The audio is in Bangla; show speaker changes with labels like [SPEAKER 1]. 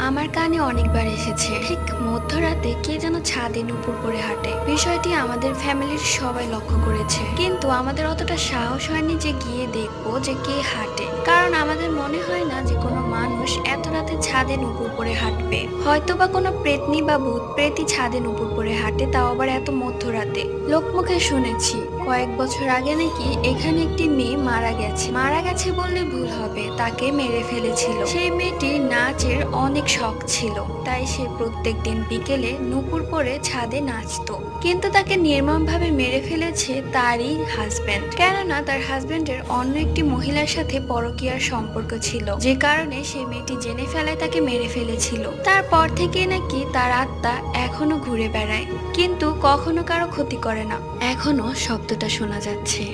[SPEAKER 1] আমার কানে অনেকবার এসেছে, ঠিক মধ্যরাতে কে যেন ছাদে নুপুর করে হাঁটে। বিষয়টি আমাদের ফ্যামিলির সবাই লক্ষ্য করেছে, কিন্তু আমাদের অতটা সাহস হয়নি যে গিয়ে দেখবো যে কে হাঁটে, কারণ আমাদের মনে হয় না যে কোনো মানুষ এত রাতে ছাদে নুপুর পরে হাঁটবে। হয়তো বা কোনো প্রেতনি বা ভূত প্রেতই ছাদে নুপুর পরে হাঁটে, তাও আবার এত মধ্যরাতে। লোকমুখে শুনেছি কয়েক বছর আগে নাকি এখানে একটি মেয়ে মারা গেছে বললে ভুল হবে, তাকে মেরে ফেলেছিল। সেই মেয়েটির নাচের অনেক শখ ছিল, তাই সে প্রত্যেকদিন বিকেলে নুপুর পরে ছাদে নাচতো। কিন্তু তাকে নির্মমভাবে মেরে ফেলেছে তারই হাজবেন্ড, কেননা তার হাজবেন্ডের অন্য একটি মহিলার সাথে পরকীয়ার সম্পর্ক ছিল, যে কারণে সেই মেয়েটি জেনে ফেলায় তাকে মেরে ফেলেছিল। তারপর থেকে নাকি তার আত্মা এখনো ঘুরে বেড়ায়, কিন্তু কখনো কারো ক্ষতি করে না। এখনো শব্দটা শোনা যাচ্ছে।